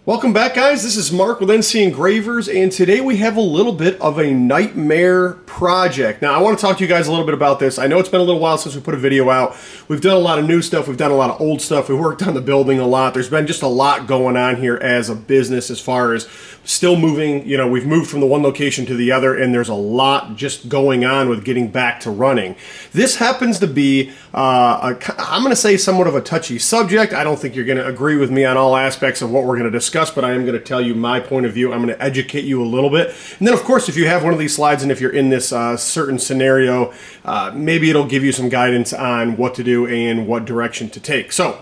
Welcome back, guys. This is Mark with Ncengravers, and today we have a little bit of a nightmare project. Now, I want to talk to you guys a little bit about this. I know it's been a little while since we put a video out. We've done a lot of new stuff. We've done a lot of old stuff. We worked on the building a lot. There's been just a lot going on here as a business as far as still moving. You know, we've moved from the one location to the other, and there's a lot just going on with getting back to running. This happens to be, I'm going to say, somewhat of a touchy subject. I don't think you're going to agree with me on all aspects of what we're going to discuss, but I am going to tell you my point of view. I'm going to educate you a little bit. And then, of course, if you have one of these slides and if you're in this certain scenario, maybe it'll give you some guidance on what to do and what direction to take. So,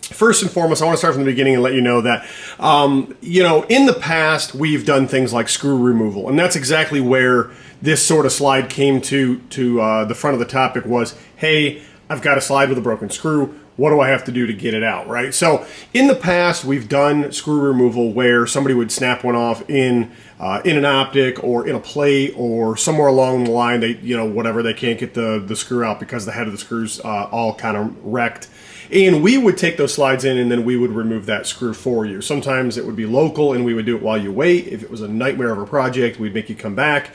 first and foremost, I want to start from the beginning and let you know that, in the past, we've done things like screw removal. And that's exactly where this sort of slide came to the front of the topic was, hey, I've got a slide with a broken screw. What do I have to do to get it out, right? So in the past, we've done screw removal where somebody would snap one off in an optic or in a plate or somewhere along the line. They, whatever, they can't get the screw out because the head of the screw's all kind of wrecked. And we would take those slides in and then we would remove that screw for you. Sometimes it would be local and we would do it while you wait. If it was a nightmare of a project, we'd make you come back.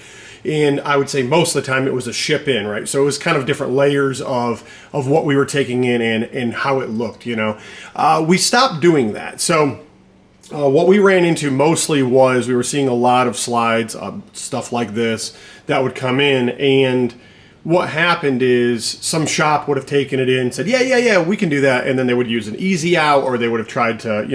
And I would say most of the time it was a ship in, right? So it was kind of different layers of what we were taking in and how it looked, We stopped doing that. So what we ran into mostly was we were seeing a lot of slides, stuff like this, that would come in, and what happened is some shop would have taken it in and said, yeah, we can do that. And then they would use an easy out, or they would have tried to,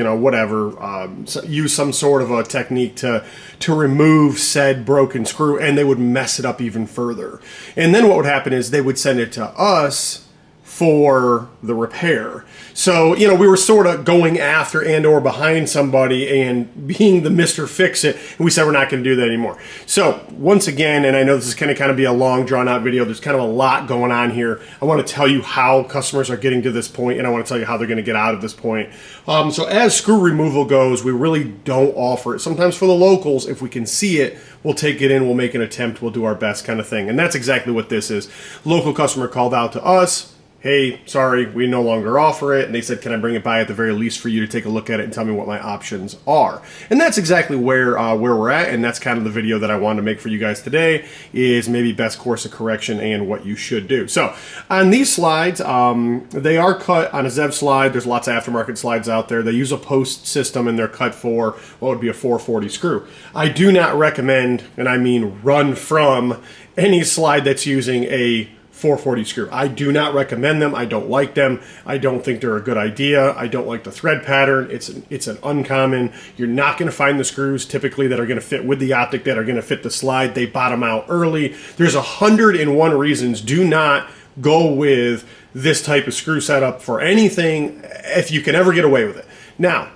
use some sort of a technique to remove said broken screw, and they would mess it up even further. And then what would happen is they would send it to us for the repair. So, we were sort of going after and or behind somebody and being the Mr. Fix-It, and we said we're not going to do that anymore. So, once again, and I know this is going to kind of be a long, drawn-out video, there's kind of a lot going on here. I want to tell you how customers are getting to this point, and I want to tell you how they're going to get out of this point. So, as screw removal goes, we really don't offer it. Sometimes for the locals, if we can see it, we'll take it in, we'll make an attempt, we'll do our best kind of thing. And that's exactly what this is. Local customer called out to us, hey, sorry, we no longer offer it. And they said, can I bring it by at the very least for you to take a look at it and tell me what my options are? And that's exactly where we're at. And that's kind of the video that I wanted to make for you guys today, is maybe best course of correction and what you should do. So on these slides, they are cut on a ZEV slide. There's lots of aftermarket slides out there. They use a post system and they're cut for what would be a 440 screw. I do not recommend, and I mean run from, any slide that's using a 440 screw. I do not recommend them. I don't like them. I don't think they're a good idea. I don't like the thread pattern. It's an uncommon. You're not going to find the screws typically that are going to fit with the optic, that are going to fit the slide. They bottom out early. There's 101 reasons. Do not go with this type of screw setup for anything if you can ever get away with it. Now,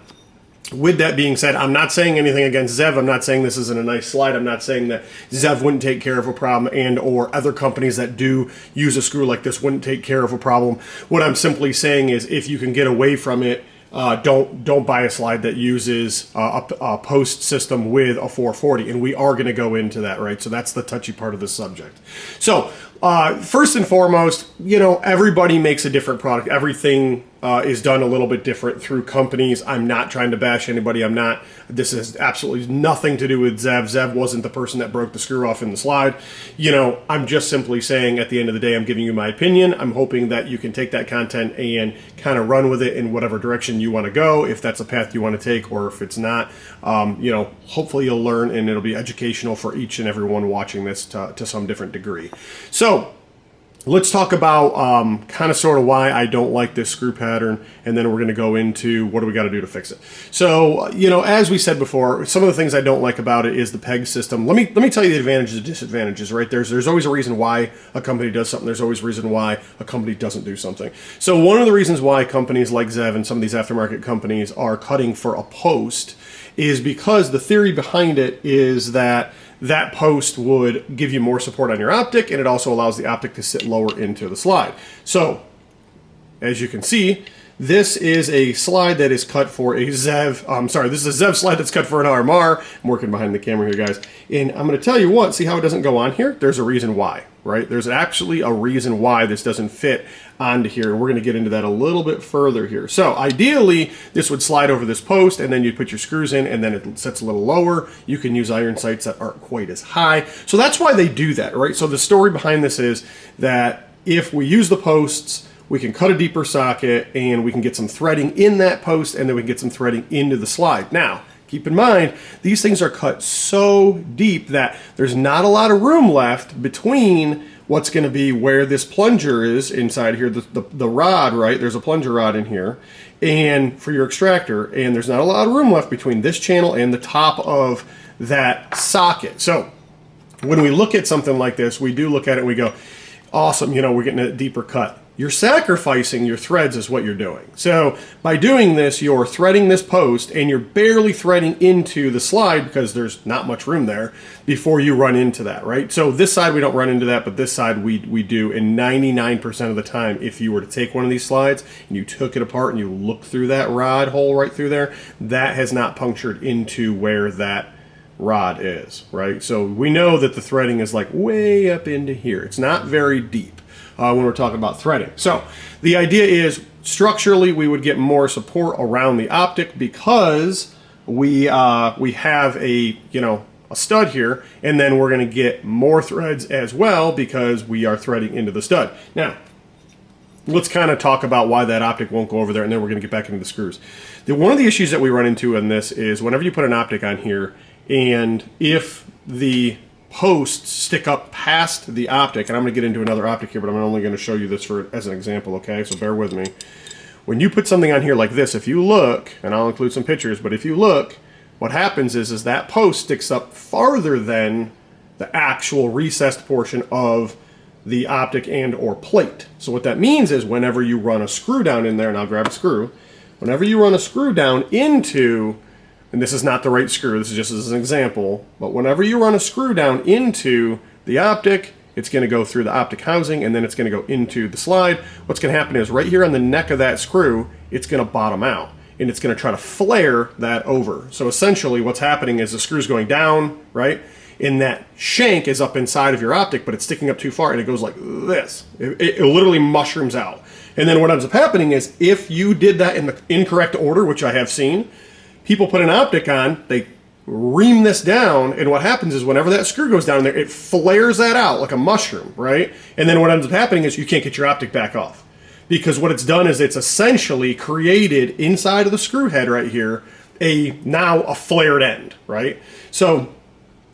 with that being said, I'm not saying anything against ZEV. I'm not saying this isn't a nice slide. I'm not saying that ZEV wouldn't take care of a problem and or other companies that do use a screw like this wouldn't take care of a problem. What I'm simply saying is if you can get away from it, don't buy a slide that uses a post system with a 440, and we are going to go into that, right? So that's the touchy part of the subject. So first and foremost, everybody makes a different product. Everything is done a little bit different through companies. I'm not trying to bash anybody. This has absolutely nothing to do with ZEV. ZEV wasn't the person that broke the screw off in the slide. I'm just simply saying at the end of the day, I'm giving you my opinion. I'm hoping that you can take that content and kind of run with it in whatever direction you want to go, if that's a path you want to take, or if it's not. Hopefully you'll learn and it'll be educational for each and every one watching this to some different degree. So let's talk about kind of sort of why I don't like this screw pattern, and then we're going to go into what do we got to do to fix it. So, as we said before, some of the things I don't like about it is the peg system. Let me tell you the advantages and disadvantages, right? There's always a reason why a company does something. There's always a reason why a company doesn't do something. So one of the reasons why companies like ZEV and some of these aftermarket companies are cutting for a post is because the theory behind it is that post would give you more support on your optic, and it also allows the optic to sit lower into the slide. So, as you can see, This is a slide that is cut for a ZEV. This is a ZEV slide that's cut for an RMR. I'm working behind the camera here, guys. And I'm going to tell you what, see how it doesn't go on here? There's a reason why, right? There's actually a reason why this doesn't fit onto here. And we're going to get into that a little bit further here. So ideally, this would slide over this post, and then you'd put your screws in, and then it sits a little lower. You can use iron sights that aren't quite as high. So that's why they do that, right? So the story behind this is that if we use the posts, we can cut a deeper socket and we can get some threading in that post, and then we can get some threading into the slide. Now, keep in mind, these things are cut so deep that there's not a lot of room left between what's going to be where this plunger is inside here, the rod, right? There's a plunger rod in here, and for your extractor, and there's not a lot of room left between this channel and the top of that socket. So when we look at something like this, we do look at it and we go, awesome, you know, we're getting a deeper cut. You're sacrificing your threads is what you're doing. So by doing this, you're threading this post and you're barely threading into the slide because there's not much room there before you run into that, right? So this side we don't run into that, but this side we do. And 99% of the time, if you were to take one of these slides and you took it apart and you look through that rod hole right through there, that has not punctured into where that rod is, right? So we know that the threading is like way up into here. It's not very deep. When we're talking about threading. So the idea is structurally we would get more support around the optic because we have a stud here, and then we're going to get more threads as well because we are threading into the stud. Now let's kind of talk about why that optic won't go over there, and then we're going to get back into the screws. One of the issues that we run into in this is whenever you put an optic on here, and if the posts stick up past the optic, and I'm going to get into another optic here, but I'm only going to show you this as an example, okay? So bear with me. When you put something on here like this, if you look, and I'll include some pictures, but if you look, what happens is that post sticks up farther than the actual recessed portion of the optic and or plate. So what that means is whenever you run a screw down in there, and I'll grab a screw, whenever you run a screw down into, and this is not the right screw, this is just as an example, but whenever you run a screw down into the optic, it's going to go through the optic housing, and then it's going to go into the slide. What's going to happen is right here on the neck of that screw, it's going to bottom out, and it's going to try to flare that over. So essentially what's happening is the screw's going down, right? And that shank is up inside of your optic, but it's sticking up too far, and it goes like this. It literally mushrooms out. And then what ends up happening is if you did that in the incorrect order, which I have seen, people put an optic on, they ream this down, and what happens is whenever that screw goes down there, it flares that out like a mushroom, right? And then what ends up happening is you can't get your optic back off. Because what it's done is it's essentially created inside of the screw head right here, now a flared end, right? So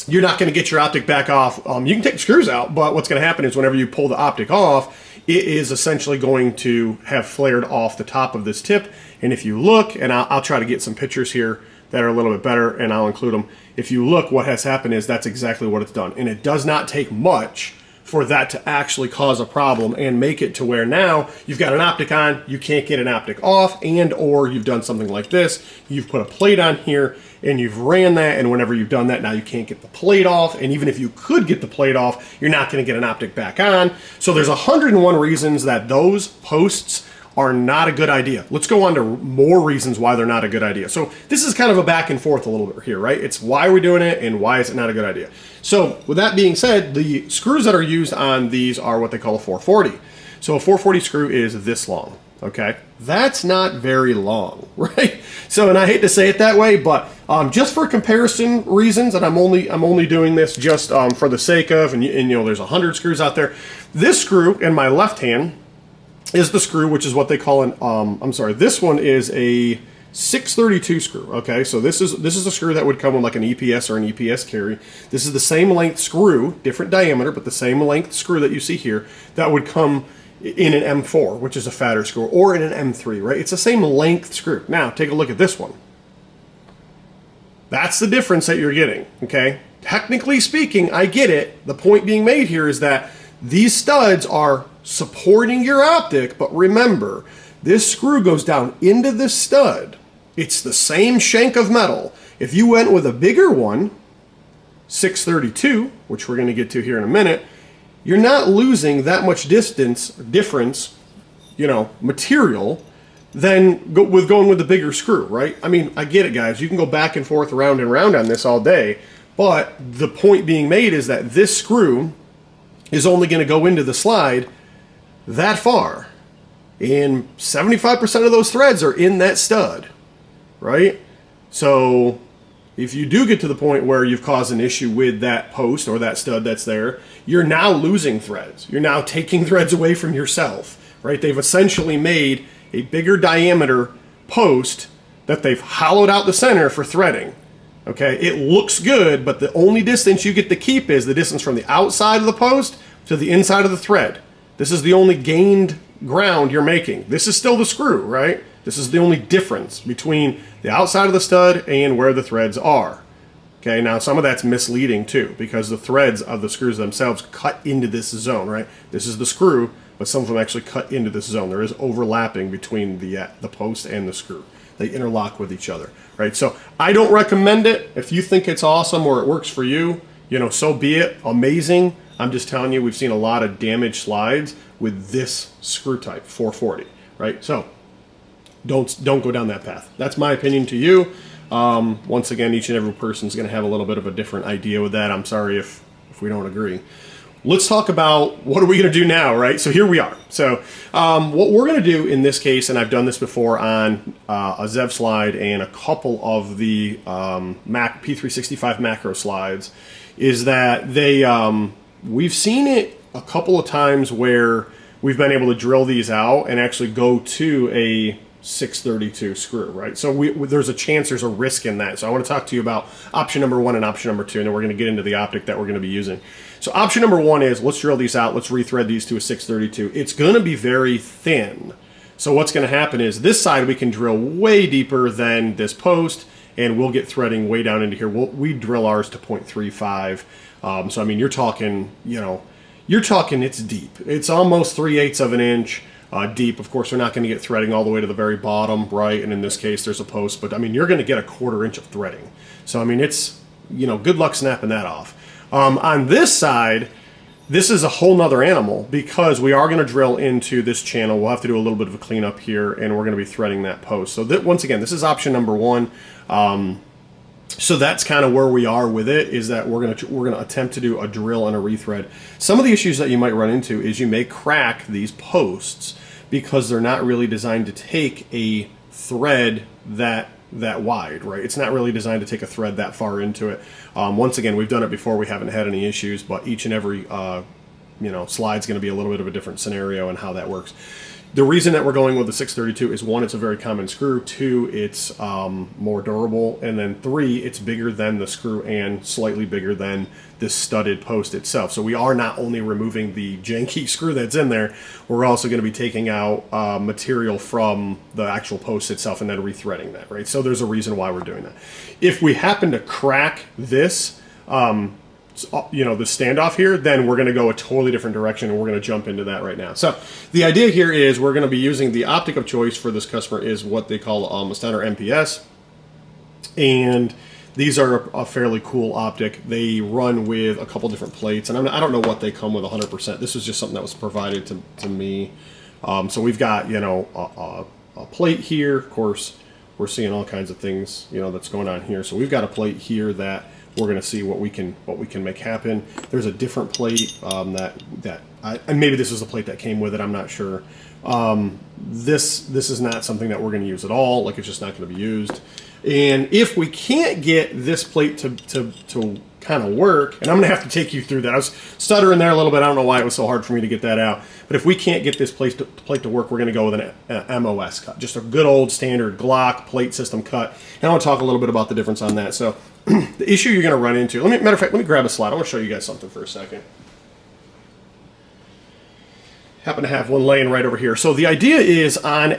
you're not going to get your optic back off. You can take the screws out, but what's going to happen is whenever you pull the optic off, it is essentially going to have flared off the top of this tip. And if you look, and I'll try to get some pictures here that are a little bit better, and I'll include them. If you look, what has happened is that's exactly what it's done. And it does not take much for that to actually cause a problem and make it to where now you've got an optic on, you can't get an optic off, and or you've done something like this. You've put a plate on here, and you've ran that, and whenever you've done that, now you can't get the plate off, and even if you could get the plate off, you're not going to get an optic back on. So there's 101 reasons that those posts are not a good idea. Let's go on to more reasons why they're not a good idea. So this is kind of a back and forth a little bit here, right? It's why we're doing it and why is it not a good idea. So with that being said, the screws that are used on these are what they call a 440. So a 440 screw is this long, okay? That's not very long, right? So, and I hate to say it that way, but just for comparison reasons, and I'm only doing this just for the sake of, and you know, there's 100 screws out there. This screw in my left hand is the screw, which is what they call an, this one is a 632 screw, okay? So this is a screw that would come with like an EPS or an EPS carry. This is the same length screw, different diameter, but the same length screw that you see here that would come in an M4, which is a fatter screw, or in an M3, right? It's the same length screw. Now, take a look at this one. That's the difference that you're getting, okay? Technically speaking, I get it. The point being made here is that these studs are supporting your optic, but remember, this screw goes down into this stud. It's the same shank of metal. If you went with a bigger one, 632, which we're going to get to here in a minute, you're not losing that much difference, you know, material than going with the bigger screw, right? I mean, I get it, guys. You can go back and forth, round and round on this all day, but the point being made is that this screw is only going to go into the slide that far, and 75% of those threads are in that stud, right? So if you do get to the point where you've caused an issue with that post or that stud that's there, you're now losing threads. You're now taking threads away from yourself, right? They've essentially made a bigger diameter post that they've hollowed out the center for threading. Okay, it looks good, but the only distance you get to keep is the distance from the outside of the post to the inside of the thread. This is the only gained ground you're making. This is still the screw, right? This is the only difference between the outside of the stud and where the threads are. Okay, now some of that's misleading too, because the threads of the screws themselves cut into this zone, right? This is the screw, but some of them actually cut into this zone. There is overlapping between the post and the screw. They interlock with each other, right? So I don't recommend it. If you think it's awesome or it works for you, you know, so be it. Amazing. I'm just telling you, we've seen a lot of damaged slides with this screw type, 440, right? So don't go down that path. That's my opinion to you. Once again, each and every person is going to have a little bit of a different idea with that. I'm sorry if we don't agree. Let's talk about what are we going to do now, right? So here we are. So what we're going to do in this case, and I've done this before on a ZEV slide and a couple of the P365 macro slides, is that we've seen it a couple of times where we've been able to drill these out and actually go to a 632 screw, right? So there's a chance, there's a risk in that. So I want to talk to you about option number 1 and option number 2, and then we're going to get into the optic that we're going to be using. So option number 1 is, let's drill these out, let's rethread these to a 632. It's going to be very thin. So what's going to happen is this side we can drill way deeper than this post, and we'll get threading way down into here. We drill ours to 0.35. So I mean, you're talking, it's deep. It's almost 3/8 of an inch. Deep. Of course, we're not going to get threading all the way to the very bottom, right? And in this case, there's a post, but I mean, you're going to get a 1/4 inch of threading. So I mean, it's, good luck snapping that off. On this side, this is a whole nother animal, because we are going to drill into this channel. We'll have to do a little bit of a cleanup here, and we're going to be threading that post. So once again, this is option number 1. So that's kind of where we are with it, is that we're going to attempt to do a drill and a rethread. Some of the issues that you might run into is you may crack these posts because they're not really designed to take a thread that wide, right? It's not really designed to take a thread that far into it. Once again, we've done it before. We haven't had any issues, but each and every slide's going to be a little bit of a different scenario and how that works. The reason that we're going with the 632 is, 1, it's a very common screw, 2, it's more durable, and then 3, it's bigger than the screw and slightly bigger than this studded post itself. So we are not only removing the janky screw that's in there, we're also going to be taking out material from the actual post itself and then rethreading that, right? So there's a reason why we're doing that. If we happen to crack this, the standoff here, then we're going to go a totally different direction, and we're going to jump into that right now. So the idea here is we're going to be using the optic of choice for this customer is what they call a standard MPS, and these are a fairly cool optic. They run with a couple different plates, and I don't know what they come with 100%. This was just something that was provided to me. So we've got a plate here. Of course, we're seeing all kinds of things that's going on here. So we've got a plate here that we're going to see what we can make happen. There's a different plate and maybe this is the plate that came with it. I'm not sure. This is not something that we're going to use at all. Like, it's just not going to be used. And if we can't get this plate to kind of work, and I'm going to have to take you through that. I was stuttering there a little bit. I don't know why it was so hard for me to get that out. But if we can't get this plate to work, we're going to go with an MOS cut, just a good old standard Glock plate system cut. And I want to talk a little bit about the difference on that. So the issue you're going to run into, matter of fact, let me grab a slide. I want to show you guys something for a second. Happen to have one laying right over here. So the idea is on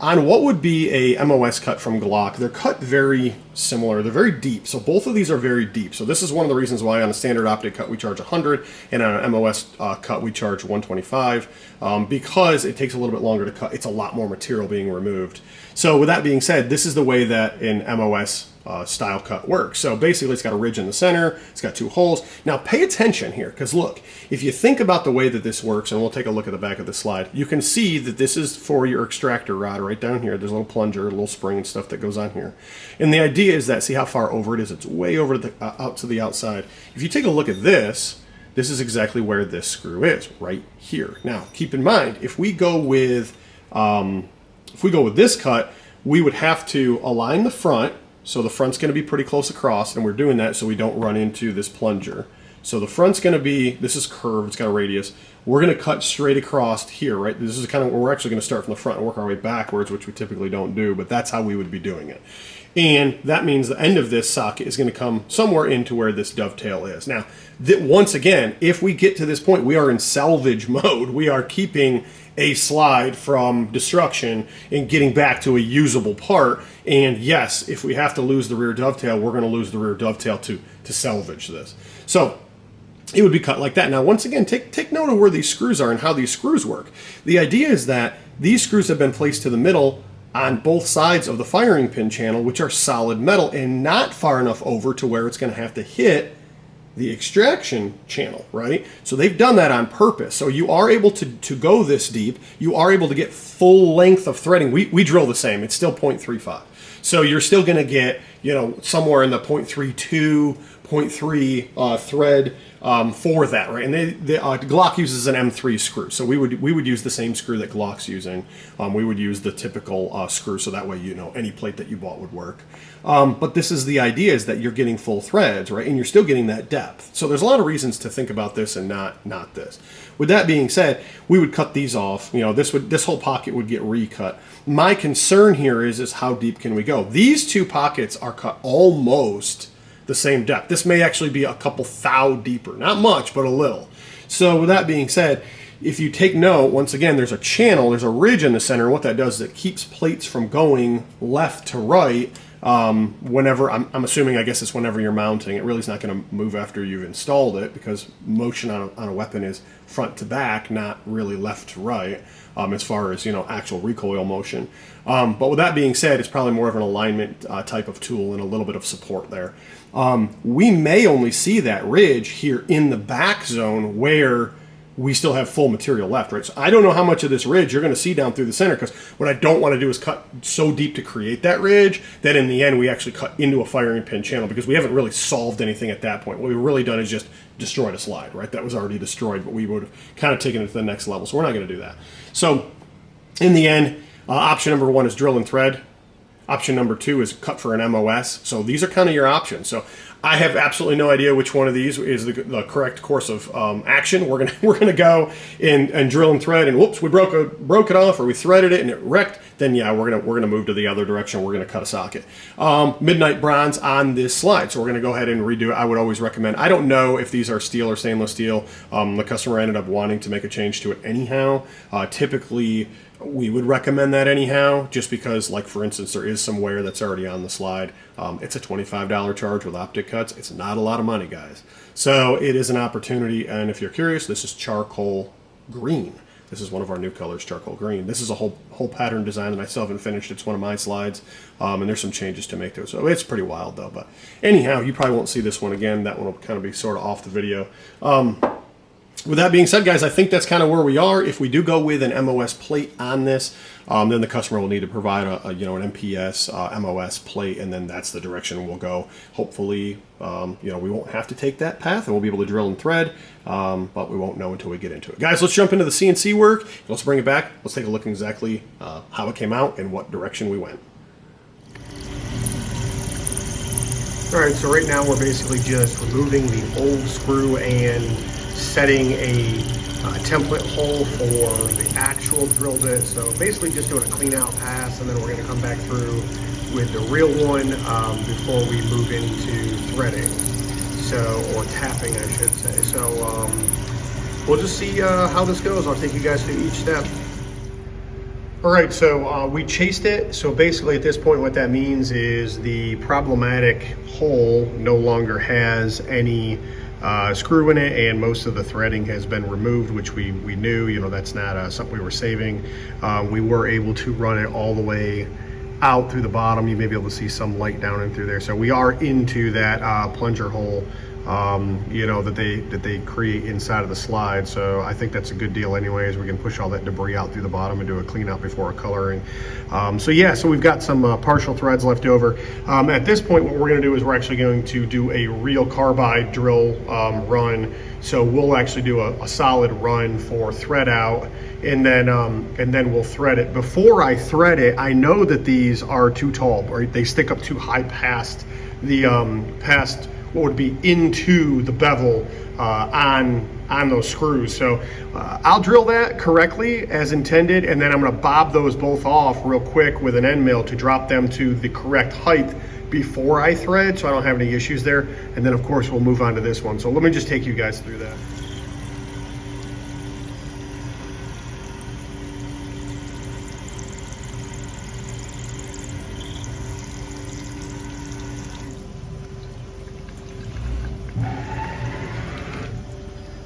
what would be a MOS cut from Glock, they're cut very similar. They're very deep. So both of these are very deep. So this is one of the reasons why on a standard optic cut we charge 100, and on an MOS cut we charge 125, because it takes a little bit longer to cut. It's a lot more material being removed. So with that being said, this is the way that an MOS style cut works. So basically it's got a ridge in the center, it's got 2 holes. Now pay attention here, because look, if you think about the way that this works, and we'll take a look at the back of the slide, you can see that this is for your extractor rod right down here. There's a little plunger, a little spring and stuff that goes on here. And the idea is that, see how far over it is? It's way over the, out to the outside. If you take a look at this, this is exactly where this screw is, right here. Now, keep in mind, if we go with this cut, we would have to align the front. So the front's going to be pretty close across, and we're doing that so we don't run into this plunger. So the front's going to be, this is curved, it's got a radius. We're going to cut straight across here, right? This is kind of where we're actually going to start from the front and work our way backwards, which we typically don't do, but that's how we would be doing it. And that means the end of this socket is going to come somewhere into where this dovetail is. Now, once again, if we get to this point, we are in salvage mode. We are keeping a slide from destruction and getting back to a usable part. And yes, if we have to lose the rear dovetail, we're going to lose the rear dovetail to salvage this. So it would be cut like that. Now, once again, take note of where these screws are and how these screws work. The idea is that these screws have been placed to the middle on both sides of the firing pin channel, which are solid metal and not far enough over to where it's going to have to hit the extraction channel, right? So they've done that on purpose. So you are able to go this deep. You are able to get full length of threading. We drill the same. It's still 0.35. So you're still going to get, you know, somewhere in the 0.32, 0.3 thread for that, right? And Glock uses an M3 screw, so we would use the same screw that Glock's using. We would use the typical screw, so that way, you know, any plate that you bought would work. But this is the idea, is that you're getting full threads, right? And you're still getting that depth. So there's a lot of reasons to think about this and not this. With that being said, we would cut these off. You know, this whole pocket would get recut. My concern here is how deep can we go? These 2 pockets are cut almost the same depth. This may actually be a couple thou deeper. Not much, but a little. So with that being said, if you take note, once again, there's a channel, there's a ridge in the center, and what that does is it keeps plates from going left to right whenever, I'm assuming, I guess it's whenever you're mounting. It really is not going to move after you've installed it, because motion on a weapon is front to back, not really left to right, as far as, you know, actual recoil motion. But with that being said, it's probably more of an alignment type of tool and a little bit of support there. We may only see that ridge here in the back zone where we still have full material left, right? So I don't know how much of this ridge you're going to see down through the center, because what I don't want to do is cut so deep to create that ridge that in the end we actually cut into a firing pin channel, because we haven't really solved anything at that point. What we've really done is just destroyed a slide, right? That was already destroyed, but we would have kind of taken it to the next level. So we're not going to do that. So in the end, option number 1 is drill and thread. Option number 2 is cut for an MOS. So these are kind of your options. So I have absolutely no idea which one of these is the correct course of action. We're gonna go and drill and thread, and whoops, we broke it off, or we threaded it and it wrecked. Then yeah, we're gonna move to the other direction. We're gonna cut a socket. Midnight bronze on this slide. So we're gonna go ahead and redo it. I would always recommend. I don't know if these are steel or stainless steel. The customer ended up wanting to make a change to it anyhow. Typically, we would recommend that anyhow, just because, like, for instance, there is some wear that's already on the slide. It's a $25 charge with optic cuts. It's not a lot of money, guys. So it is an opportunity, and if you're curious, this is charcoal green. This is one of our new colors, charcoal green. This is a whole pattern design that I still haven't finished. It's one of my slides, and there's some changes to make to it. So it's pretty wild, though. But anyhow, you probably won't see this one again. That one will kind of be sort of off the video. With that being said, guys, I think that's kind of where we are. If we do go with an MOS plate on this, then the customer will need to provide an MPS MOS plate, and then that's the direction we'll go. Hopefully, we won't have to take that path, and we'll be able to drill and thread, but we won't know until we get into it. Guys, let's jump into the CNC work. Let's bring it back. Let's take a look exactly how it came out and what direction we went. All right, so right now we're basically just removing the old screw and setting a template hole for the actual drill bit. So basically just doing a clean out pass, and then we're going to come back through with the real one before we move into threading, or tapping, I should say. So we'll just see how this goes. I'll take you guys through each step. All right, so we chased it. So basically at this point, what that means is the problematic hole no longer has any screw in it, and most of the threading has been removed, which we knew, that's not something we were saving. We were able to run it all the way out through the bottom. You may be able to see some light down in through there. So we are into that plunger hole, you know, that they create inside of the slide. So I think that's a good deal anyways. We can push all that debris out through the bottom and do a clean out before coloring. So yeah, so we've got some partial threads left over. At this point, what we're gonna do is we're actually going to do a real carbide drill run. So we'll actually do a solid run for thread out, and then we'll thread it. Before I thread it, I know that these are too tall, or they stick up too high past the past what would be into the bevel on those screws. So I'll drill that correctly as intended, and then I'm going to bob those both off real quick with an end mill to drop them to the correct height before I thread, so I don't have any issues there. And then of course we'll move on to this one. So let me just take you guys through that.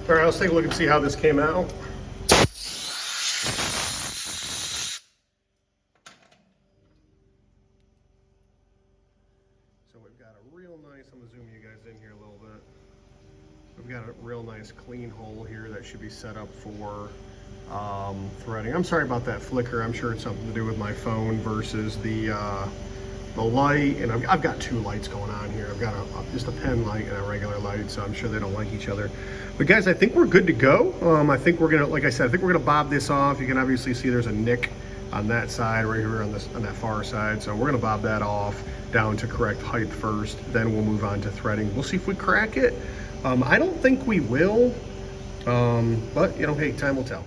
All right, let's take a look and see how this came out. So we've got a real nice, I'm gonna zoom you guys in here a little bit. We've got a real nice clean hole here that should be set up for threading. I'm sorry about that flicker. I'm sure it's something to do with my phone versus the light, and I've got two lights going on here. I've got just a pen light and a regular light, so I'm sure they don't like each other. But guys, I think we're good to go. I think we're gonna, like I said, I think we're gonna bob this off. You can obviously see there's a nick on that side right here on that far side. So we're gonna bob that off down to correct height first, then we'll move on to threading. We'll see if we crack it. I don't think we will, but you know, hey, time will tell.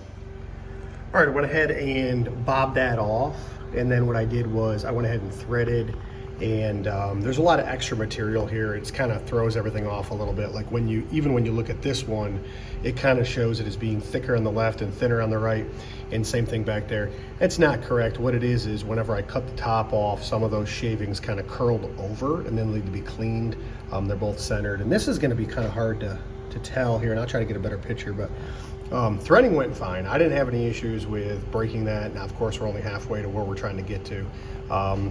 All right, I went ahead and bobbed that off. And then what I did was I went ahead and threaded, and there's a lot of extra material here. It's kind of throws everything off a little bit. Like even when you look at this one, it kind of shows it as being thicker on the left and thinner on the right, and same thing back there. It's not correct. What it is whenever I cut the top off, some of those shavings kind of curled over and then need to be cleaned. They're both centered, and this is going to be kind of hard to tell here, and I'll try to get a better picture, but threading went fine. I didn't have any issues with breaking that. Now, of course, we're only halfway to where we're trying to get to,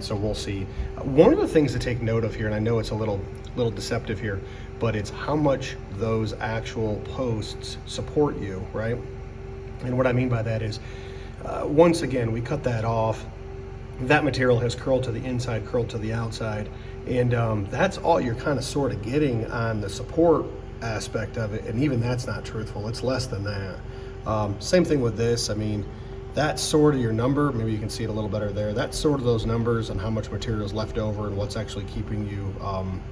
so we'll see. One of the things to take note of here, and I know it's a little deceptive here, but it's how much those actual posts support you, right? And what I mean by that is, once again, we cut that off. That material has curled to the inside, curled to the outside, and that's all you're kind of sort of getting on the support aspect of it, and even that's not truthful. It's less than that. Same thing with this. I mean, that's sort of your number. Maybe you can see it a little better there. That's sort of those numbers on how much material is left over and what's actually keeping you,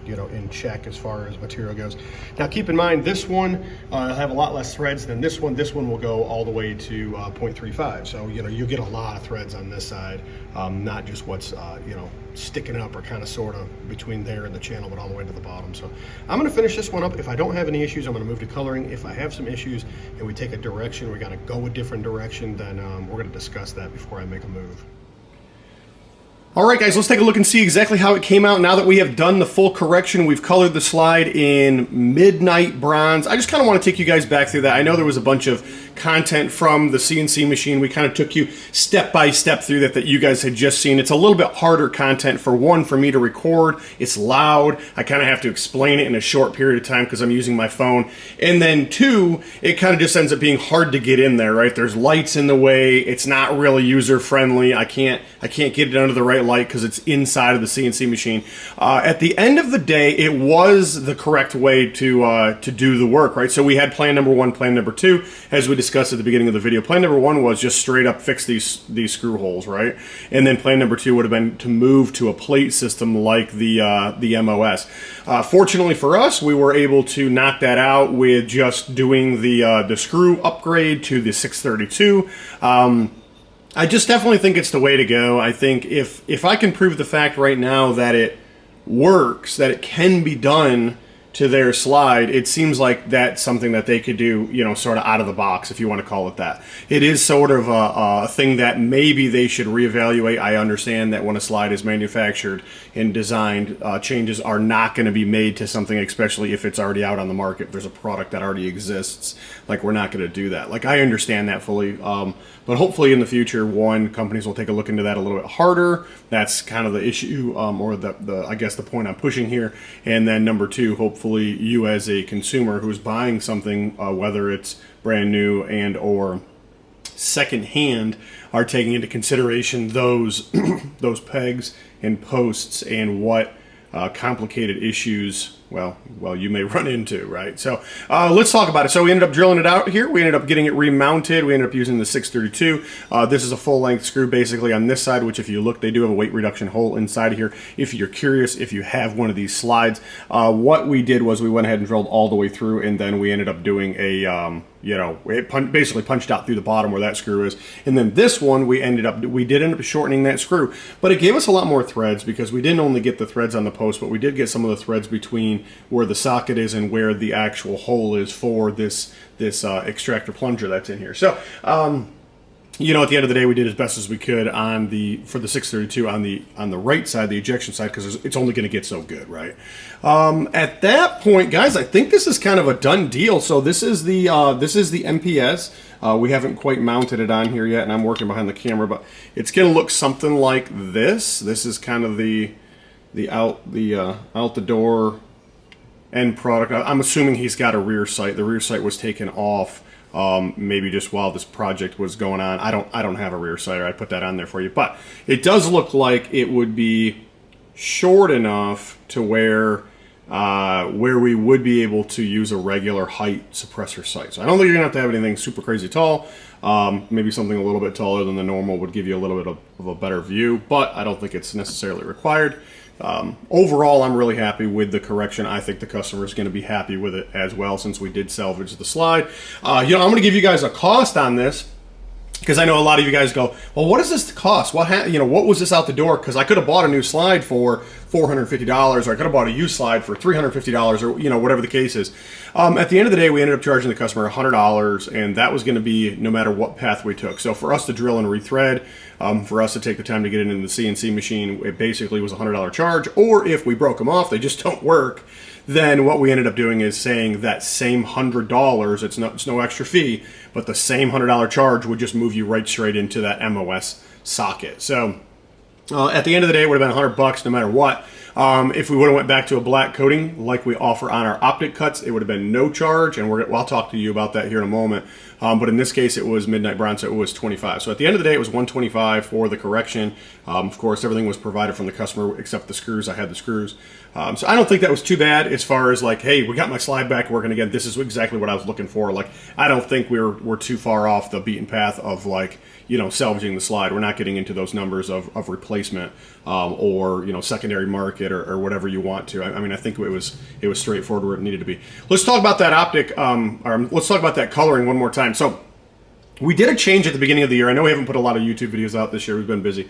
you know, in check as far as material goes. Now, keep in mind, this one will have a lot less threads than this one. This one will go all the way to 0.35. So, you know, you get a lot of threads on this side, not just what's, you know, sticking up or kind of sort of between there and the channel, but all the way to the bottom. So I'm going to finish this one up. If I don't have any issues, I'm going to move to coloring. If I have some issues and we take a direction, we got to go a different direction, then we're going to discuss that before I make a move. All right, guys, let's take a look and see exactly how it came out. Now that we have done the full correction, we've colored the slide in midnight bronze. I just kind of want to take you guys back through that. I know there was a bunch of content from the CNC machine. We kind of took you step by step through that you guys had just seen. It's a little bit harder content for me to record. It's loud. I kind of have to explain it in a short period of time because I'm using my phone. And then two, it kind of just ends up being hard to get in there, right? There's lights in the way. It's not really user friendly. I can't get it under the right light because it's inside of the CNC machine. At the end of the day, it was the correct way to do the work, right? So we had plan number one, plan number two, as we discussed at the beginning of the video. Plan number one was just straight up fix these screw holes, right? And then plan number two would have been to move to a plate system like the MOS. Fortunately for us, we were able to knock that out with just doing the screw upgrade to the 632. I just definitely think it's the way to go. I think if I can prove the fact right now that it works, that it can be done to their slide, it seems like that's something that they could do, you know, sort of out of the box, if you want to call it that. It is sort of a thing that maybe they should reevaluate. I understand that when a slide is manufactured and designed, changes are not going to be made to something, especially if it's already out on the market. There's a product that already exists. Like, we're not going to do that. Like, I understand that fully. But hopefully in the future, one, companies will take a look into that a little bit harder. That's kind of the issue, or I guess the point I'm pushing here. And then number two, hopefully you as a consumer who's buying something, whether it's brand new and or secondhand, are taking into consideration those those pegs and posts and what complicated issues well you may run into, right? So let's talk about it. So we ended up drilling it out here. We ended up getting it remounted. We ended up using the 632. This is a full-length screw basically on this side, which if you look, they do have a weight reduction hole inside of here. If you're curious, if you have one of these slides, what we did was we went ahead and drilled all the way through, and then we ended up doing a it basically punched out through the bottom where that screw is. And then this one, we did end up shortening that screw, but it gave us a lot more threads because we didn't only get the threads on the post, but we did get some of the threads between where the socket is and where the actual hole is for this extractor plunger that's in here. So, you know, at the end of the day, we did as best as we could for the 632 on the right side, the ejection side, because it's only going to get so good, right? At that point, guys, I think this is kind of a done deal. So this is the MPS. We haven't quite mounted it on here yet, and I'm working behind the camera, but it's going to look something like this. This is kind of the out the door end product. I'm assuming he's got a rear sight. The rear sight was taken off. Maybe just while this project was going on. I don't have a rear sight, or I put that on there for you, but it does look like it would be short enough to where we would be able to use a regular height suppressor sight. So I don't think you're gonna have to have anything super crazy tall. Maybe something a little bit taller than the normal would give you a little bit of a better view, but I don't think it's necessarily required. Overall, I'm really happy with the correction. I think the customer is going to be happy with it as well, since we did salvage the slide. I'm going to give you guys a cost on this, because I know a lot of you guys go, well, what does this cost? What was this out the door? Because I could have bought a new slide for $450, or I could have bought a used slide for $350, or whatever the case is. At the end of the day, we ended up charging the customer $100, and that was going to be no matter what path we took. So for us to drill and rethread, for us to take the time to get it into the CNC machine, it basically was a $100 charge. Or if we broke them off, they just don't work. Then what we ended up doing is saying that same $100, it's no extra fee, but the same $100 charge would just move you right straight into that MOS socket. So at the end of the day, it would have been $100 no matter what. If we would have went back to a black coating like we offer on our optic cuts, it would have been no charge, and I'll talk to you about that here in a moment. But in this case, it was midnight brown, so it was $25. So at the end of the day, it was $125 for the correction. Of course, everything was provided from the customer except the screws. I had the screws. So I don't think that was too bad as far as like, hey, we got my slide back working again. This is exactly what I was looking for. Like, I don't think we're too far off the beaten path of like, salvaging the slide. We're not getting into those numbers of replacement or secondary market or whatever you want to. I mean, I think it was straightforward where it needed to be. Let's talk about that optic, or let's talk about that coloring one more time. So we did a change at the beginning of the year. I know we haven't put a lot of YouTube videos out this year. We've been busy.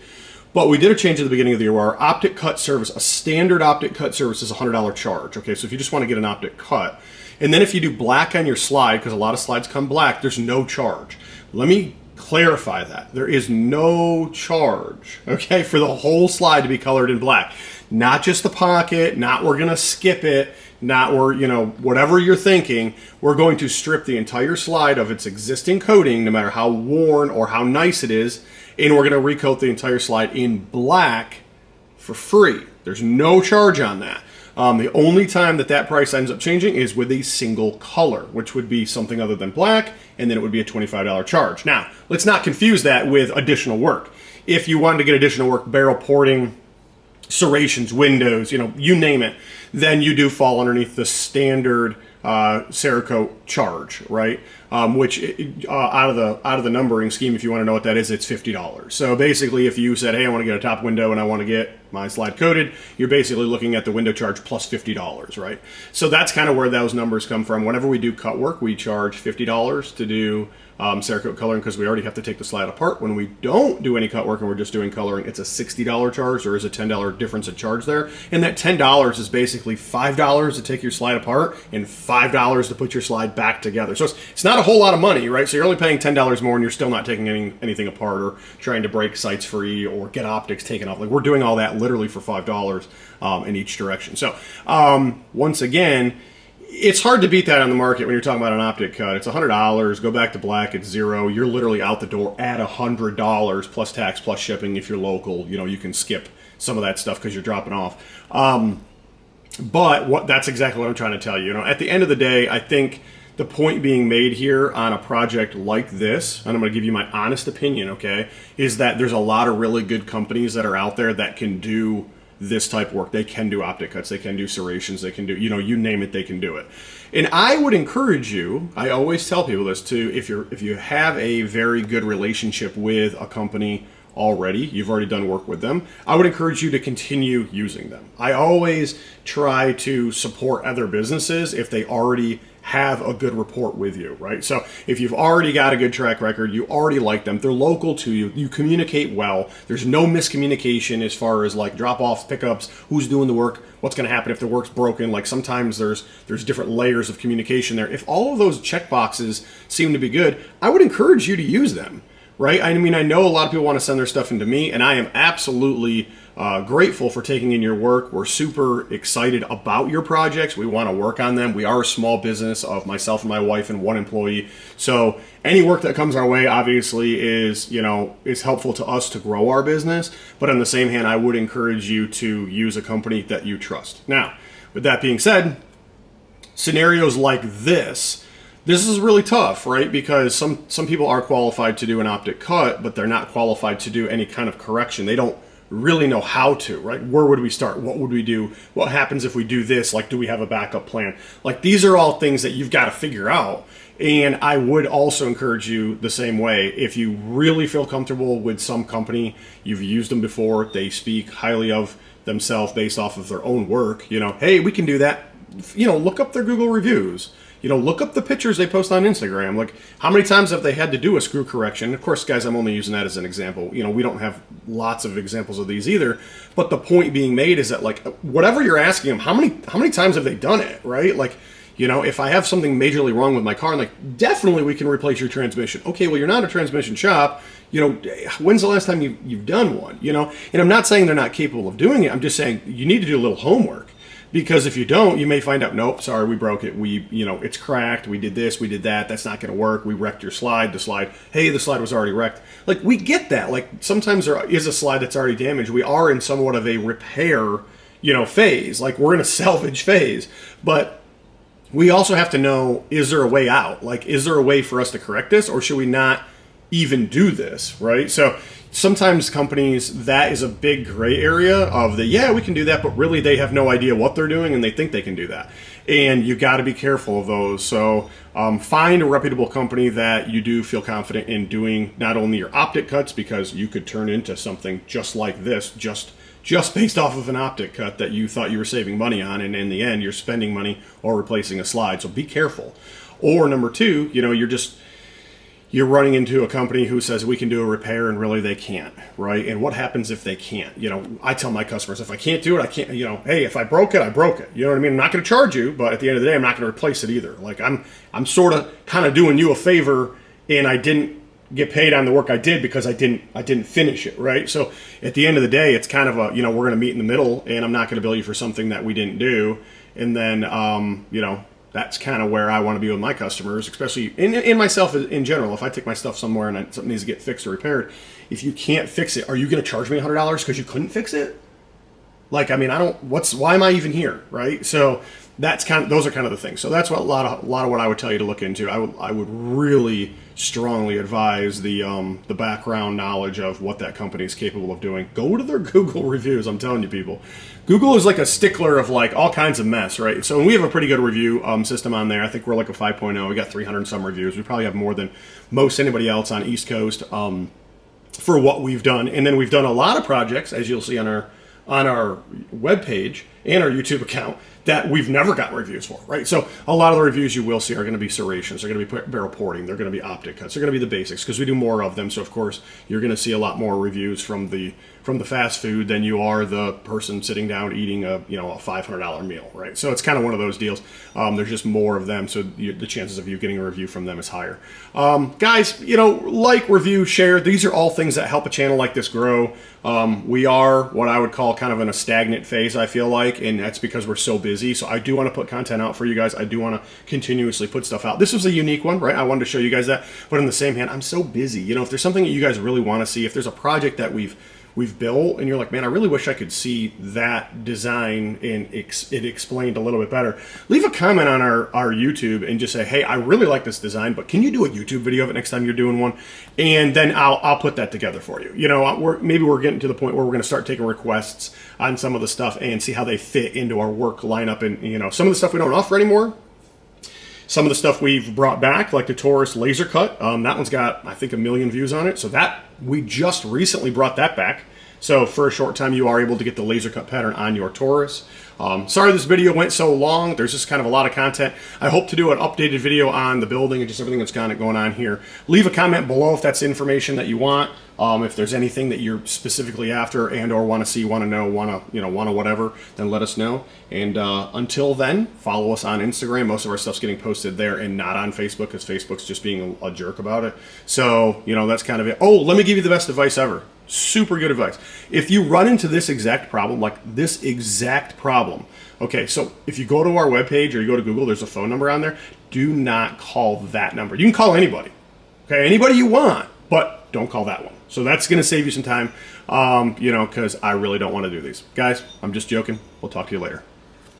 But we did a change at the beginning of the year where our optic cut service, a standard optic cut service, is a $100 charge. Okay, so if you just want to get an optic cut, and then if you do black on your slide, because a lot of slides come black, there's no charge. Let me clarify that. There is no charge, okay, for the whole slide to be colored in black. Not just the pocket, not we're going to skip it, not whatever you're thinking. We're going to strip the entire slide of its existing coating, no matter how worn or how nice it is, and we're going to recoat the entire slide in black for free. There's no charge on that. The only time that price ends up changing is with a single color, which would be something other than black, and then it would be a $25 charge. Now, let's not confuse that with additional work. If you wanted to get additional work, barrel porting, serrations, windows, you name it, then you do fall underneath the standard Cerakote charge, right? Which out of the numbering scheme, if you want to know what that is, it's $50. So basically, if you said, hey, I want to get a top window and I want to get my slide coated, you're basically looking at the window charge plus $50, right? So that's kind of where those numbers come from. Whenever we do cut work, we charge $50 to do Cerakote coloring, because we already have to take the slide apart. When we don't do any cut work and we're just doing coloring, it's a $60 charge. There is a $10 difference in charge there. And that $10 is basically $5 to take your slide apart and $5 to put your slide back together. So it's not a whole lot of money, right? So you're only paying $10 more and you're still not taking anything apart or trying to break sites free or get optics taken off. Like, we're doing all that literally for $5 in each direction. So once again, it's hard to beat that on the market when you're talking about an optic cut. It's $100. Go back to black, it's $0. You're literally out the door at $100 plus tax plus shipping. If you're local, you know, you can skip some of that stuff because you're dropping off. But that's exactly what I'm trying to tell you. You know, at the end of the day, I think the point being made here on a project like this, and I'm going to give you my honest opinion, okay, is that there's a lot of really good companies that are out there that can do this type of work. They can do optic cuts, they can do serrations, they can do, you know, you name it, they can do it. And I would encourage you, I always tell people this too, if you have a very good relationship with a company already, you've already done work with them, I would encourage you to continue using them. I always try to support other businesses if they already have a good rapport with you, right? So if you've already got a good track record, you already like them, they're local to you, you communicate well, there's no miscommunication as far as like drop-offs, pickups, who's doing the work, what's going to happen if the work's broken. Like, sometimes there's different layers of communication there. If all of those check boxes seem to be good, I would encourage you to use them, right? I mean, I know a lot of people want to send their stuff into me, and I am absolutely grateful for taking in your work. We're super excited about your projects. We want to work on them. We are a small business of myself and my wife and one employee. So any work that comes our way obviously is, you know, is helpful to us to grow our business. But on the same hand, I would encourage you to use a company that you trust. Now, with that being said, scenarios like this is really tough, right? Because some people are qualified to do an optic cut, but they're not qualified to do any kind of correction. They don't really know how to, right? Where would we start? What would we do? What happens if we do this? Like, do we have a backup plan? Like, these are all things that you've got to figure out. And I would also encourage you the same way. If you really feel comfortable with some company, you've used them before, they speak highly of themselves based off of their own work, you know, hey, we can do that. You know, look up their Google reviews. You know, look up the pictures they post on Instagram. Like, how many times have they had to do a screw correction? Of course, guys, I'm only using that as an example. You know, we don't have lots of examples of these either. But the point being made is that, like, whatever you're asking them, how many times have they done it, right? Like, you know, if I have something majorly wrong with my car, like, definitely we can replace your transmission. Okay, well, you're not a transmission shop. You know, when's the last time you've done one? You know, and I'm not saying they're not capable of doing it. I'm just saying you need to do a little homework. Because if you don't, you may find out, nope, sorry, we broke it. You know, it's cracked. We did this, we did that. That's not going to work. We wrecked your slide. The slide was already wrecked. Like, we get that. Like, sometimes there is a slide that's already damaged. We are in somewhat of a repair, you know, phase. Like, we're in a salvage phase. But we also have to know, is there a way out? Like, is there a way for us to correct this, or should we not even do this, right? So sometimes companies, that is a big gray area of yeah, we can do that, but really they have no idea what they're doing and they think they can do that. And you got to be careful of those. So find a reputable company that you do feel confident in doing not only your optic cuts, because you could turn into something just like this, just based off of an optic cut that you thought you were saving money on, and in the end you're spending money or replacing a slide. So be careful. Or number two, you know, you're running into a company who says we can do a repair and really they can't, right? And what happens if they can't? You know, I tell my customers, if I can't do it, I can't, you know, hey, if I broke it, I broke it. You know what I mean? I'm not going to charge you, but at the end of the day, I'm not going to replace it either. Like, I'm sort of kind of doing you a favor, and I didn't get paid on the work I did because I didn't finish it, right? So at the end of the day, it's kind of a, you know, we're going to meet in the middle, and I'm not going to bill you for something that we didn't do. And then, you know, that's kind of where I want to be with my customers, especially in myself in general. If I take my stuff somewhere and something needs to get fixed or repaired, if you can't fix it, are you going to charge me $100 because you couldn't fix it? Like, I mean, why am I even here, right? So those are kind of the things. So that's what a lot of what I would tell you to look into. I would really strongly advise the background knowledge of what that company is capable of doing. Go to their Google reviews. I'm telling you, people, Google is like a stickler of like all kinds of mess, right? So we have a pretty good review system on there. I think we're like a 5.0. We got 300 and some reviews. We probably have more than most anybody else on East Coast for what we've done. And then we've done a lot of projects, as you'll see on our webpage, and our YouTube account that we've never gotten reviews for, right? So a lot of the reviews you will see are going to be serrations, they're going to be barrel porting, they're going to be optic cuts, they're going to be the basics because we do more of them. So of course you're going to see a lot more reviews from the fast food than you are the person sitting down eating a $500 meal, right? So it's kind of one of those deals. There's just more of them, so the chances of you getting a review from them is higher. Guys, like, review, share. These are all things that help a channel like this grow. We are what I would call kind of in a stagnant phase, I feel like, and that's because we're so busy. So I do want to put content out for you guys. I do want to continuously put stuff out. This was a unique one, right? I wanted to show you guys that. But on the same hand, I'm so busy. If there's something that you guys really want to see, if there's a project that we've built and you're like, man, I really wish I could see that design and it explained a little bit better, leave a comment on our YouTube and just say, hey, I really like this design, but can you do a YouTube video of it next time you're doing one? And then I'll put that together for you. Maybe we're getting to the point where we're going to start taking requests on some of the stuff and see how they fit into our work lineup. And some of the stuff we don't offer anymore, some of the stuff we've brought back, like the Taurus laser cut, that one's got, I think, 1 million views on it. So that we just recently brought that back. So for a short time, you are able to get the laser cut pattern on your Taurus. Sorry this video went so long. There's just kind of a lot of content. I hope to do an updated video on the building and just everything that's kind of going on here. Leave a comment below if that's information that you want. If there's anything that you're specifically after and or want to see, want to know, want to whatever, then let us know. And until then, follow us on Instagram. Most of our stuff's getting posted there and not on Facebook because Facebook's just being a jerk about it. So, that's kind of it. Oh, let me give you the best advice ever. Super good advice. If you run into this exact problem, okay, so if you go to our webpage or you go to Google, there's a phone number on there. Do not call that number. You can call anybody, okay, anybody you want, but don't call that one. So that's going to save you some time, because I really don't want to do these. Guys, I'm just joking. We'll talk to you later.